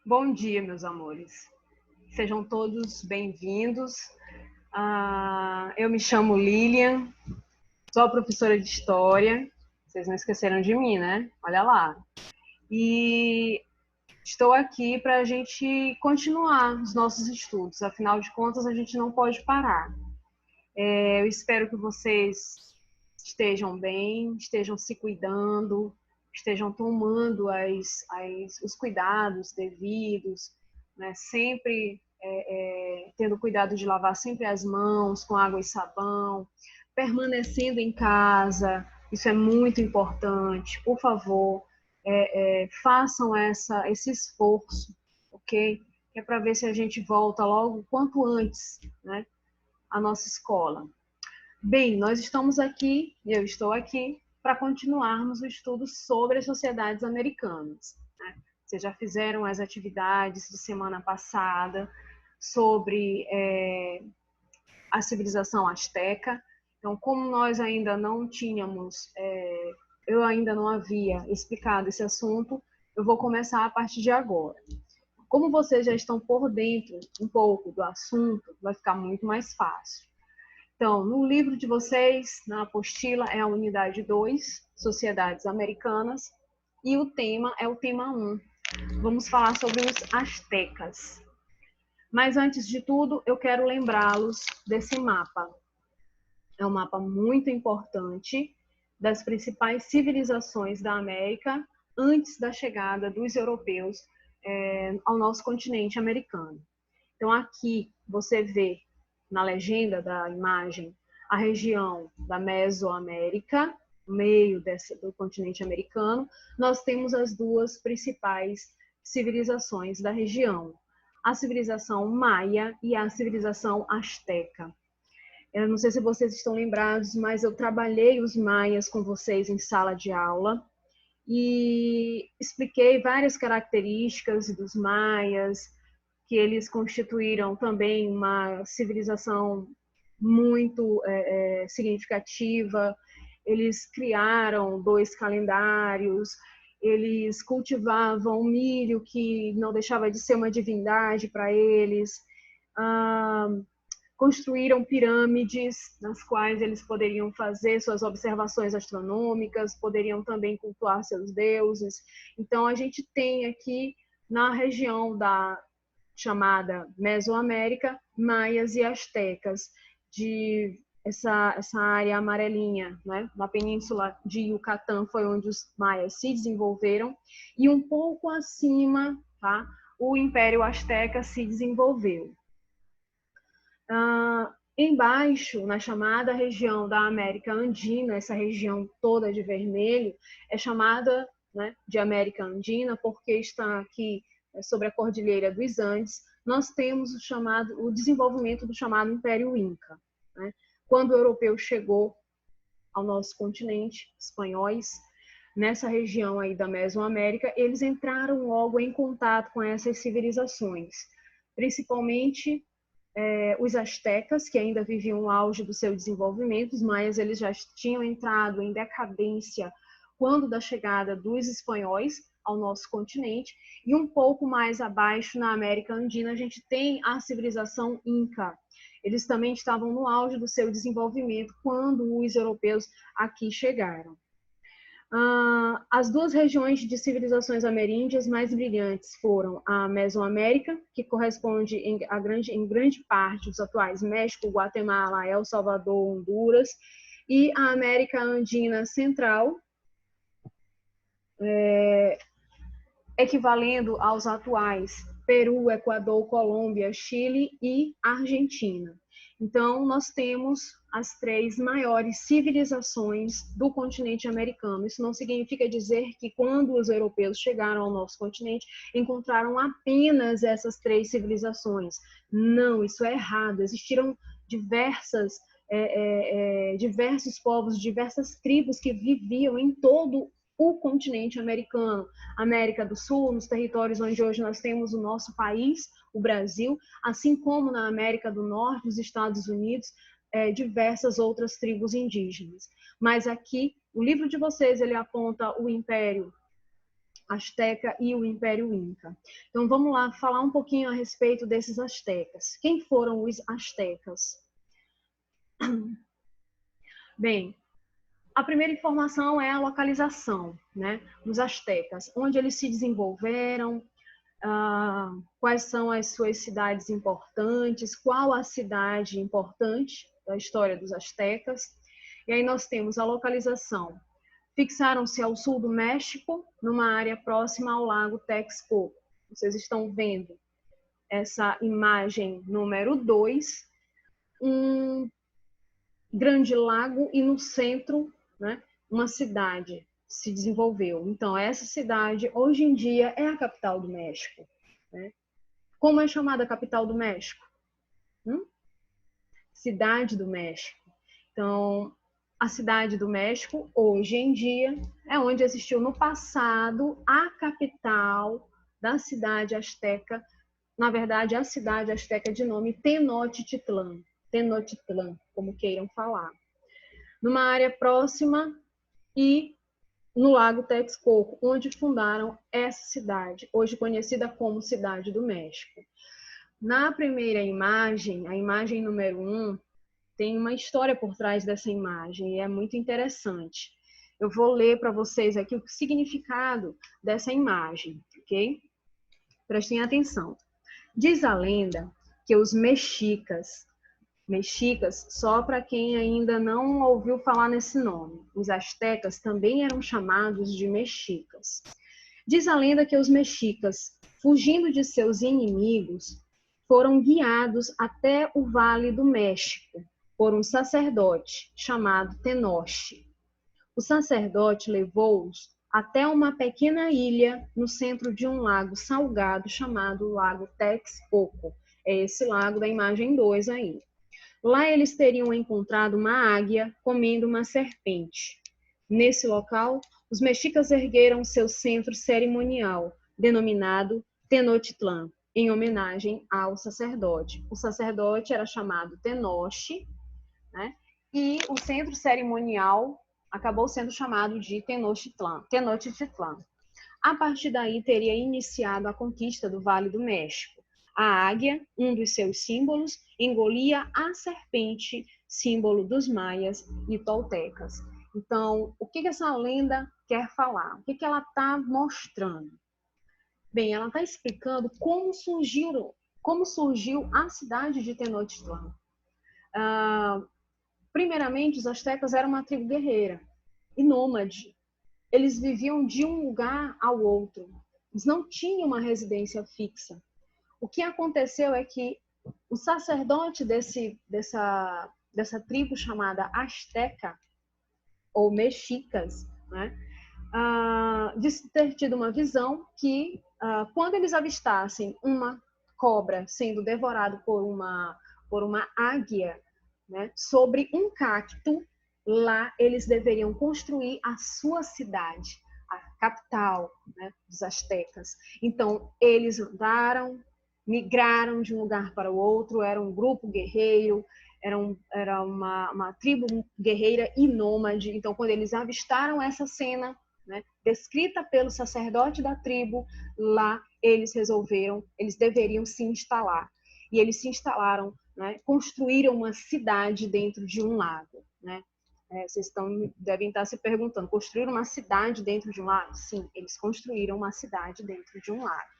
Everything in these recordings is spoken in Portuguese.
Bom dia, meus amores. Sejam todos bem-vindos. Eu me chamo Lilian, sou professora de História. Vocês não esqueceram de mim, né? Olha lá. E estou aqui para a gente continuar os nossos estudos. Afinal de contas, a gente não pode parar. Eu espero que vocês estejam bem, estejam se cuidando, estejam tomando os cuidados devidos, né? Sempre tendo cuidado de lavar sempre as mãos com água e sabão, permanecendo em casa, isso é muito importante. Por favor, façam esse esforço, ok? Que é para ver se a gente volta logo o quanto antes, né, à nossa escola. Bem, nós estamos aqui, eu estou aqui, para continuarmos o estudo sobre as sociedades americanas, né? Vocês já fizeram as atividades de semana passada sobre a civilização asteca. Então, como nós ainda não tínhamos, eu ainda não havia explicado esse assunto, eu vou começar a partir de agora. Como vocês já estão por dentro um pouco do assunto, vai ficar muito mais fácil. Então, no livro de vocês, na apostila, é a unidade 2, Sociedades Americanas, e o tema é o tema 1. Vamos falar sobre os astecas. Mas antes de tudo, eu quero lembrá-los desse mapa. É um mapa muito importante das principais civilizações da América antes da chegada dos europeus ao nosso continente americano. Então, aqui você vê na legenda da imagem a região da Mesoamérica, meio do continente americano. Nós temos as duas principais civilizações da região, a civilização maia e a civilização asteca. Eu não sei se vocês estão lembrados, mas eu trabalhei os maias com vocês em sala de aula e expliquei várias características dos maias, que eles constituíram também uma civilização muito significativa. Eles criaram 2 calendários, eles cultivavam milho, que não deixava de ser uma divindade para eles, construíram pirâmides nas quais eles poderiam fazer suas observações astronômicas, poderiam também cultuar seus deuses. Então, a gente tem aqui na região da chamada Mesoamérica, maias e astecas, de essa área amarelinha, né? Na península de Yucatán foi onde os maias se desenvolveram, e um pouco acima, tá? O Império Azteca se desenvolveu. Embaixo, na chamada região da América Andina, essa região toda de vermelho, é chamada, né, de América Andina porque está aqui sobre a Cordilheira dos Andes. Nós temos o desenvolvimento do chamado Império Inca, né? Quando o europeu chegou ao nosso continente, espanhóis, nessa região aí da Mesoamérica, eles entraram logo em contato com essas civilizações, principalmente os astecas, que ainda viviam o auge do seu desenvolvimento. Os maias eles já tinham entrado em decadência quando da chegada dos espanhóis ao nosso continente, e um pouco mais abaixo, na América Andina, a gente tem a civilização Inca. Eles também estavam no auge do seu desenvolvimento quando os europeus aqui chegaram. As duas regiões de civilizações ameríndias mais brilhantes foram a Mesoamérica, que corresponde em grande parte os atuais México, Guatemala, El Salvador, Honduras, e a América Andina Central, equivalendo aos atuais Peru, Equador, Colômbia, Chile e Argentina. Então, nós temos as 3 maiores civilizações do continente americano. Isso não significa dizer que quando os europeus chegaram ao nosso continente, encontraram apenas essas 3 civilizações. Não, isso é errado. Existiram diversos povos, diversas tribos que viviam em todo o continente americano, América do Sul, nos territórios onde hoje nós temos o nosso país, o Brasil, assim como na América do Norte, os Estados Unidos, diversas outras tribos indígenas. Mas aqui, o livro de vocês, ele aponta o Império Asteca e o Império Inca. Então vamos lá falar um pouquinho a respeito desses astecas. Quem foram os astecas? Bem, a primeira informação é a localização, né, dos astecas, onde eles se desenvolveram, quais são as suas cidades importantes, qual a cidade importante da história dos astecas. E aí nós temos a localização. Fixaram-se ao sul do México, numa área próxima ao lago Texcoco. Vocês estão vendo essa imagem número 2, um grande lago e no centro, né, uma cidade se desenvolveu. Então, essa cidade, hoje em dia, é a capital do México, né? Como é chamada a capital do México? Cidade do México. Então, a Cidade do México, hoje em dia, é onde existiu no passado a capital da cidade asteca, na verdade, a cidade asteca de nome Tenochtitlan, como queiram falar. Numa área próxima e no Lago Texcoco, onde fundaram essa cidade, hoje conhecida como Cidade do México. Na primeira imagem, a imagem número 1, tem uma história por trás dessa imagem e é muito interessante. Eu vou ler para vocês aqui o significado dessa imagem, ok? Prestem atenção. Diz a lenda que os mexicas, só para quem ainda não ouviu falar nesse nome, os astecas também eram chamados de mexicas. Diz a lenda que os mexicas, fugindo de seus inimigos, foram guiados até o Vale do México por um sacerdote chamado Tenoch. O sacerdote levou-os até uma pequena ilha no centro de um lago salgado chamado Lago Texcoco. É esse lago da imagem 2 aí. Lá eles teriam encontrado uma águia comendo uma serpente. Nesse local, os mexicas ergueram seu centro cerimonial, denominado Tenochtitlan, em homenagem ao sacerdote. O sacerdote era chamado Tenoch, né? E o centro cerimonial acabou sendo chamado de Tenochtitlan. A partir daí teria iniciado a conquista do Vale do México. A águia, um dos seus símbolos, engolia a serpente, símbolo dos maias e toltecas. Então, o que essa lenda quer falar? O que ela está mostrando? Bem, ela está explicando como surgiu a cidade de Tenochtitlan. Primeiramente, os astecas eram uma tribo guerreira e nômade. Eles viviam de um lugar ao outro. Eles não tinham uma residência fixa. O que aconteceu é que o sacerdote dessa tribo chamada asteca, ou mexicas, né, disse ter tido uma visão que, quando eles avistassem uma cobra sendo devorada por uma águia, né, sobre um cacto, lá eles deveriam construir a sua cidade, a capital, né, dos astecas. Então, eles migraram de um lugar para o outro, era um grupo guerreiro, era uma tribo guerreira e nômade. Então, quando eles avistaram essa cena, né, descrita pelo sacerdote da tribo, lá eles deveriam se instalar. E eles se instalaram, né, construíram uma cidade dentro de um lago, né? Vocês devem estar se perguntando, construíram uma cidade dentro de um lago? Sim, eles construíram uma cidade dentro de um lago.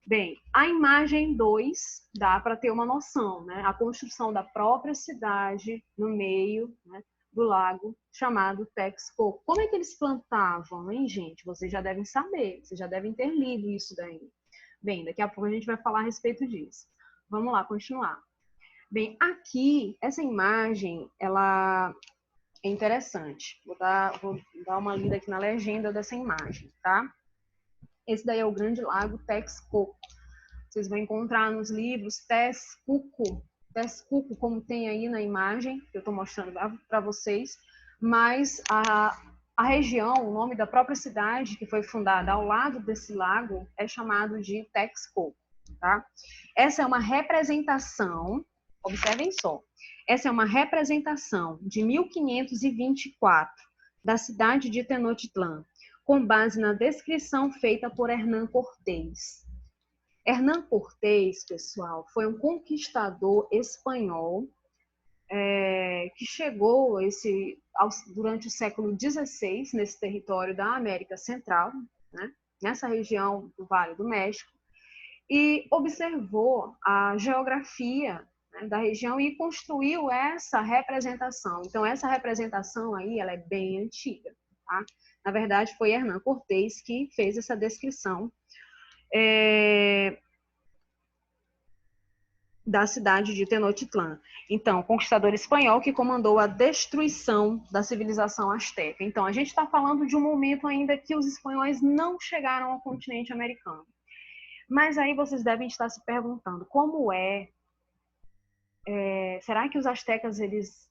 Bem, a imagem 2 dá para ter uma noção, né? A construção da própria cidade no meio, né, do lago chamado Texcoco. Como é que eles plantavam, hein, gente? Vocês já devem saber, vocês já devem ter lido isso daí. Bem, daqui a pouco a gente vai falar a respeito disso. Vamos lá, continuar. Bem, aqui, essa imagem, ela é interessante. Vou dar uma lida aqui na legenda dessa imagem, tá? Esse daí é o Grande Lago Texcoco. Vocês vão encontrar nos livros Texcoco, como tem aí na imagem, que eu estou mostrando para vocês. Mas a região, o nome da própria cidade que foi fundada ao lado desse lago é chamado de Texcoco, tá? Essa é uma representação, observem só, essa é uma representação de 1524 da cidade de Tenochtitlan, com base na descrição feita por Hernán Cortés. Hernán Cortés, pessoal, foi um conquistador espanhol que chegou durante o século XVI nesse território da América Central, né, nessa região do Vale do México, e observou a geografia, né, da região e construiu essa representação. Então, essa representação aí, ela é bem antiga, tá? Na verdade, foi Hernán Cortés que fez essa descrição da cidade de Tenochtitlán. Então, conquistador espanhol que comandou a destruição da civilização asteca. Então, a gente está falando de um momento ainda que os espanhóis não chegaram ao continente americano. Mas aí vocês devem estar se perguntando, como será que os astecas, eles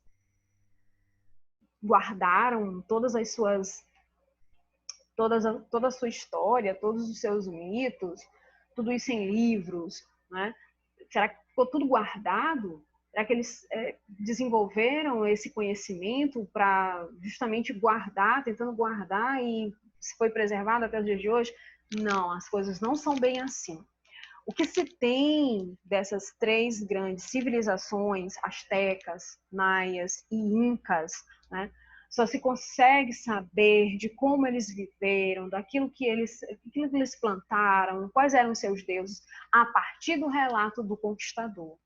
guardaram toda a sua história, todos os seus mitos, tudo isso em livros, né? Será que ficou tudo guardado? Será que eles desenvolveram esse conhecimento para justamente guardar, tentando guardar e se foi preservado até os dias de hoje? Não, as coisas não são bem assim. O que se tem dessas três grandes civilizações, astecas, maias e incas, né, só se consegue saber de como eles viveram, daquilo que eles plantaram, quais eram os seus deuses, a partir do relato do conquistador.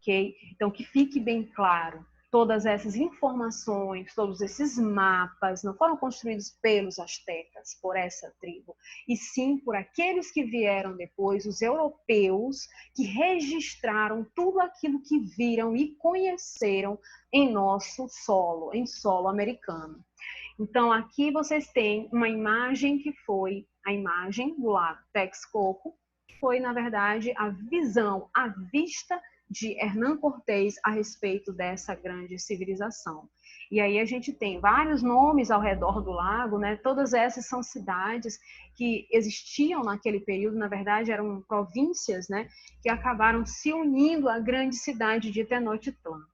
Okay? Então, que fique bem claro, todas essas informações, todos esses mapas não foram construídos pelos astecas, por essa tribo, e sim por aqueles que vieram depois, os europeus, que registraram tudo aquilo que viram e conheceram em nosso solo, em solo americano. Então, aqui vocês têm uma imagem que foi a imagem do lago Texcoco, que foi, na verdade, a visão, a vista de Hernán Cortés a respeito dessa grande civilização. E aí a gente tem vários nomes ao redor do lago, né? Todas essas são cidades que existiam naquele período, na verdade eram províncias, né? Que acabaram se unindo à grande cidade de Tenochtitlán.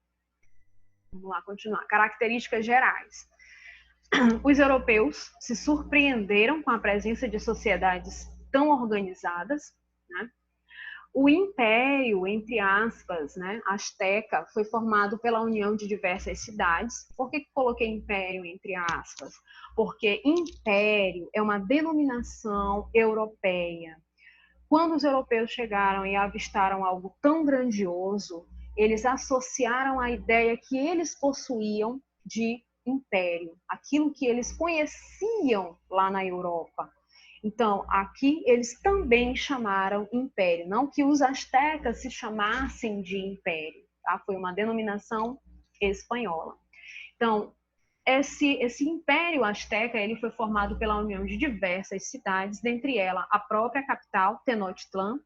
Vamos lá continuar. Características gerais. Os europeus se surpreenderam com a presença de sociedades tão organizadas, né? O império, entre aspas, né, asteca, foi formado pela união de diversas cidades. Por que coloquei império entre aspas? Porque império é uma denominação europeia. Quando os europeus chegaram e avistaram algo tão grandioso, eles associaram a ideia que eles possuíam de império, aquilo que eles conheciam lá na Europa. Então, aqui eles também chamaram império, não que os astecas se chamassem de império, tá? Foi uma denominação espanhola. Então, esse império asteca, ele foi formado pela união de diversas cidades, dentre elas a própria capital, Tenochtitlán,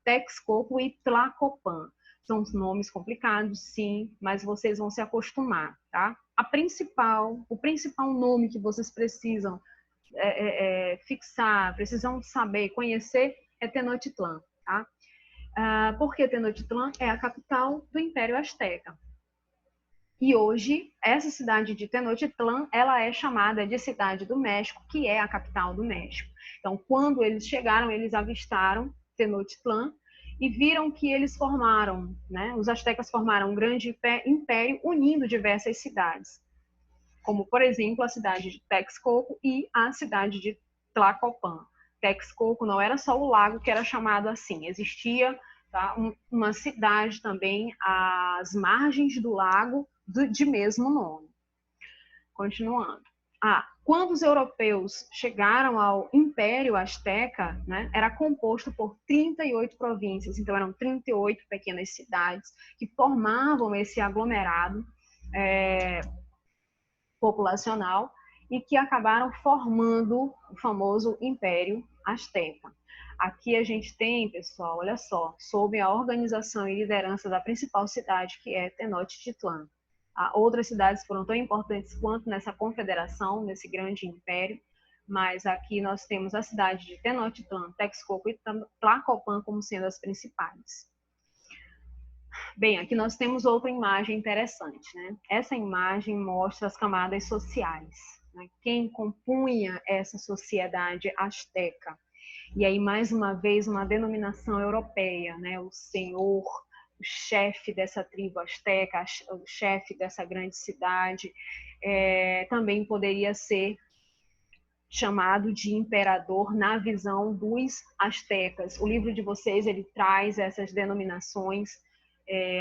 Texcoco e Tlacopan. São nomes complicados, sim, mas vocês vão se acostumar, tá? O principal nome que vocês precisam fixar, precisam saber, conhecer, é Tenochtitlán, tá? Porque Tenochtitlán é a capital do Império Azteca. E hoje, essa cidade de Tenochtitlán, ela é chamada de Cidade do México, que é a capital do México. Então, quando eles chegaram, eles avistaram Tenochtitlán e viram que eles formaram, né? Os astecas formaram um grande império unindo diversas cidades, como, por exemplo, a cidade de Texcoco e a cidade de Tlacopan. Texcoco não era só o lago que era chamado assim, existia, tá, uma cidade também às margens do lago de mesmo nome. Continuando. Quando os europeus chegaram ao Império Azteca, né, era composto por 38 províncias, então eram 38 pequenas cidades que formavam esse aglomerado populacional e que acabaram formando o famoso Império Azteca. Aqui a gente tem, pessoal, olha só, sob a organização e liderança da principal cidade, que é Tenochtitlán. Outras cidades foram tão importantes quanto nessa confederação, nesse grande império, mas aqui nós temos a cidade de Tenochtitlán, Texcoco e Tlacopan como sendo as principais. Bem, aqui nós temos outra imagem interessante, né? Essa imagem mostra as camadas sociais, né? Quem compunha essa sociedade asteca. E aí, mais uma vez, uma denominação europeia, né? O senhor, o chefe dessa tribo asteca, o chefe dessa grande cidade, também poderia ser chamado de imperador na visão dos astecas. O livro de vocês, ele traz essas denominações,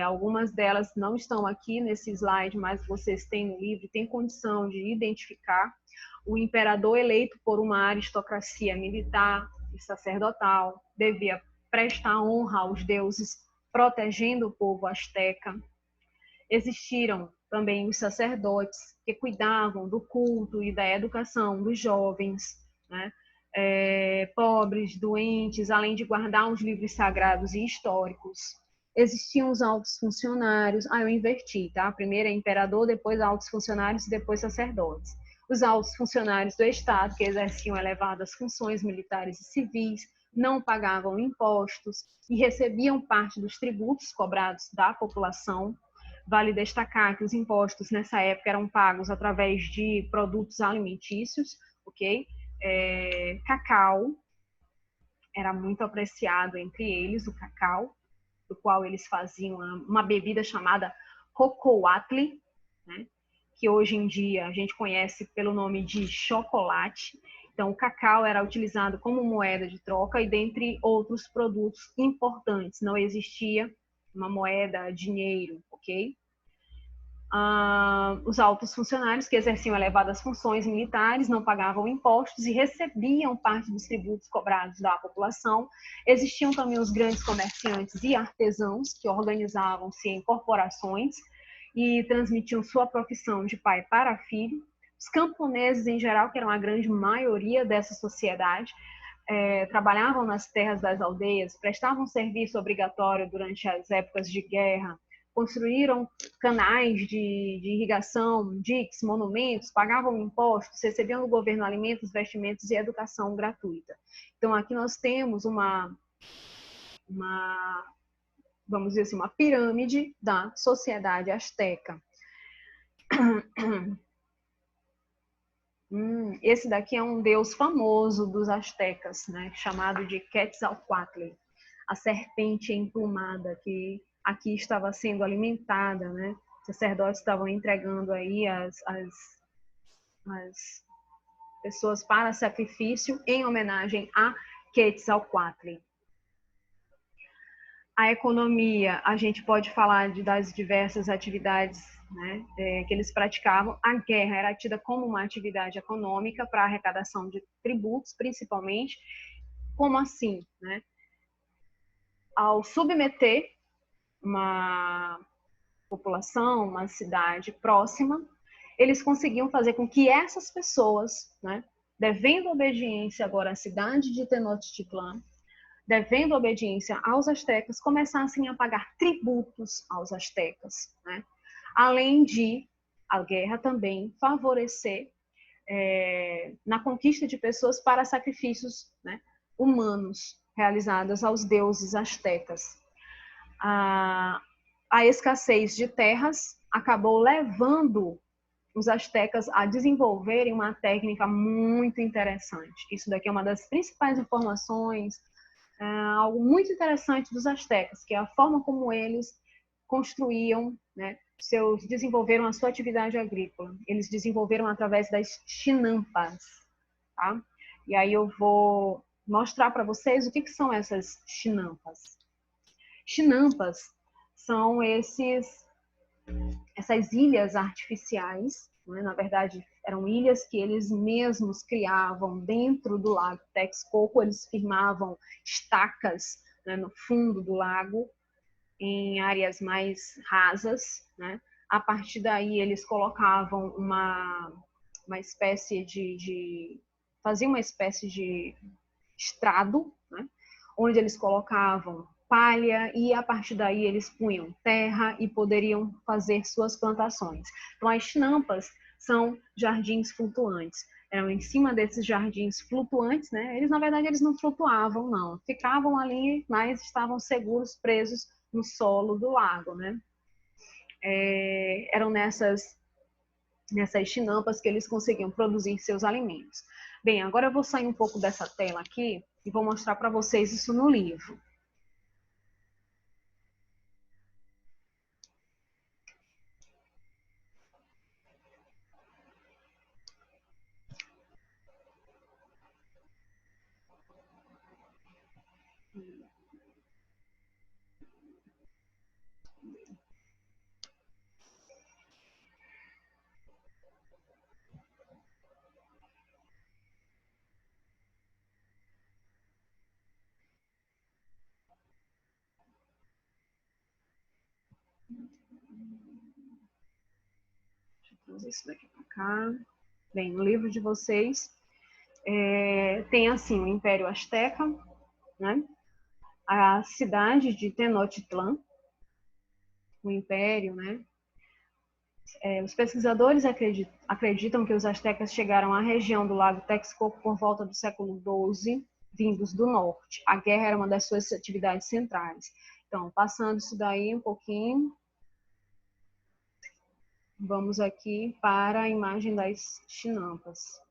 algumas delas não estão aqui nesse slide, mas vocês têm no livro, têm condição de identificar o imperador eleito por uma aristocracia militar e sacerdotal, devia prestar honra aos deuses, protegendo o povo asteca. Existiram também os sacerdotes que cuidavam do culto e da educação dos jovens, né? Pobres, doentes, além de guardar os livros sagrados e históricos. Existiam os altos funcionários, eu inverti, tá? Primeiro é imperador, depois altos funcionários e depois sacerdotes. Os altos funcionários do Estado, que exerciam elevadas funções militares e civis, não pagavam impostos e recebiam parte dos tributos cobrados da população. Vale destacar que os impostos nessa época eram pagos através de produtos alimentícios, ok? Cacau era muito apreciado entre eles, o cacau, do qual eles faziam uma bebida chamada cocoatl, né? Que hoje em dia a gente conhece pelo nome de chocolate. Então, o cacau era utilizado como moeda de troca e dentre outros produtos importantes. Não existia uma moeda, dinheiro, ok? Os altos funcionários que exerciam elevadas funções militares não pagavam impostos e recebiam parte dos tributos cobrados da população. Existiam também os grandes comerciantes e artesãos que organizavam-se em corporações e transmitiam sua profissão de pai para filho. Os camponeses, em geral, que eram a grande maioria dessa sociedade, trabalhavam nas terras das aldeias, prestavam serviço obrigatório durante as épocas de guerra, construíram canais de irrigação, diques, monumentos, pagavam impostos, recebiam do governo alimentos, vestimentos e educação gratuita. Então, aqui nós temos vamos dizer assim, uma pirâmide da sociedade asteca. Esse daqui é um deus famoso dos astecas, né, chamado de Quetzalcoatl, a serpente emplumada que aqui estava sendo alimentada, né? Os sacerdotes estavam entregando aí as pessoas para sacrifício em homenagem a Quetzalcoatl. A economia, a gente pode falar das diversas atividades, né, que eles praticavam. A guerra era tida como uma atividade econômica para arrecadação de tributos, principalmente. Como assim, né? Ao submeter uma população, uma cidade próxima, eles conseguiam fazer com que essas pessoas, né, devendo obediência agora à cidade de Tenochtitlan, devendo obediência aos astecas, começassem a pagar tributos aos astecas, né? Além de a guerra também favorecer na conquista de pessoas para sacrifícios, né, humanos realizados aos deuses astecas. A escassez de terras acabou levando os astecas a desenvolverem uma técnica muito interessante. Isso daqui é uma das principais informações, algo muito interessante dos astecas, que é a forma como eles construíam, né, desenvolveram a sua atividade agrícola. Eles desenvolveram através das chinampas, tá? E aí eu vou mostrar para vocês o que são essas chinampas. Chinampas são essas ilhas artificiais, né? Na verdade, eram ilhas que eles mesmos criavam dentro do lago Texcoco, eles firmavam estacas, né, no fundo do lago, em áreas mais rasas, né? A partir daí, eles colocavam uma espécie faziam uma espécie de estrado, né? Onde eles colocavam palha e a partir daí eles punham terra e poderiam fazer suas plantações. Então as chinampas são jardins flutuantes. Eram em cima desses jardins flutuantes, né? Eles na verdade eles não flutuavam, não. Ficavam ali, mas estavam seguros, presos no solo do lago, né? Eram nessas nessas chinampas que eles conseguiam produzir seus alimentos. Bem, agora eu vou sair um pouco dessa tela aqui e vou mostrar para vocês isso no livro. Deixa eu trazer isso daqui para cá. Bem, no livro de vocês tem assim o Império Azteca, né? A cidade de Tenochtitlan, o Império, né? Os pesquisadores acreditam que os astecas chegaram à região do Lago Texcoco por volta do século XII, vindos do norte. A guerra era uma das suas atividades centrais. Então, passando isso daí um pouquinho, vamos aqui para a imagem das chinampas.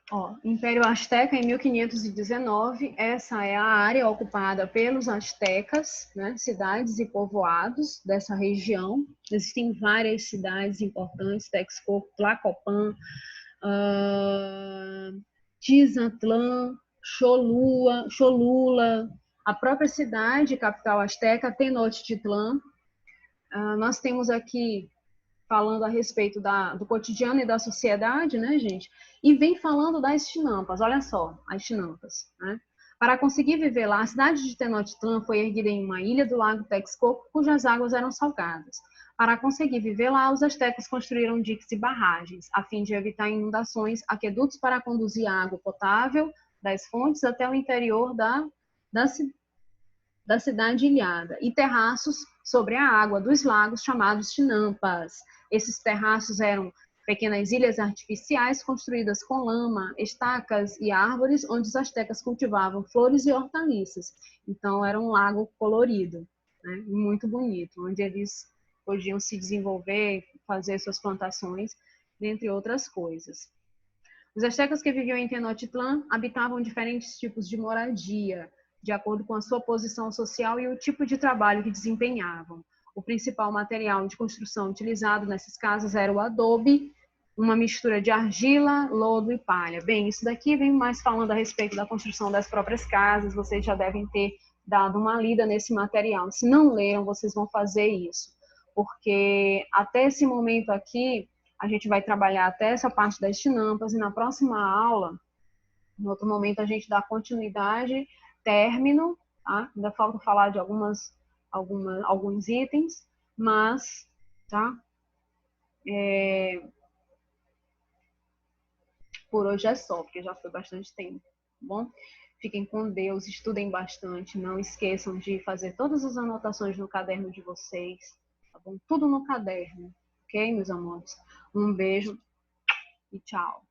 Ó, Império Azteca em 1519, essa é a área ocupada pelos astecas, né, cidades e povoados dessa região. Existem várias cidades importantes, Texcoco, Tlacopan, Tizantlán, Cholula, a própria cidade, capital asteca, Tenochtitlan. Nós temos aqui falando a respeito do cotidiano e da sociedade, né, gente? E vem falando das chinampas, olha só, as chinampas, né? Para conseguir viver lá, a cidade de Tenochtitlan foi erguida em uma ilha do lago Texcoco, cujas águas eram salgadas. Para conseguir viver lá, os astecas construíram diques e barragens, a fim de evitar inundações, aquedutos para conduzir a água potável das fontes até o interior da cidade ilhada, e terraços sobre a água dos lagos chamados chinampas. Esses terraços eram pequenas ilhas artificiais construídas com lama, estacas e árvores, onde os astecas cultivavam flores e hortaliças. Então, era um lago colorido, né? Muito bonito, onde eles podiam se desenvolver, fazer suas plantações, dentre outras coisas. Os astecas que viviam em Tenochtitlan habitavam diferentes tipos de moradia, de acordo com a sua posição social e o tipo de trabalho que desempenhavam. O principal material de construção utilizado nessas casas era o adobe, uma mistura de argila, lodo e palha. Bem, isso daqui vem mais falando a respeito da construção das próprias casas, vocês já devem ter dado uma lida nesse material. Se não leram, vocês vão fazer isso, porque até esse momento aqui, a gente vai trabalhar até essa parte das chinampas e na próxima aula, no outro momento, a gente dá continuidade, término, tá? Ainda falta falar de alguns itens, mas, tá? Por hoje é só, porque já foi bastante tempo, tá bom? Fiquem com Deus, estudem bastante, não esqueçam de fazer todas as anotações no caderno de vocês, tá bom? Tudo no caderno, ok, meus amores? Um beijo e tchau.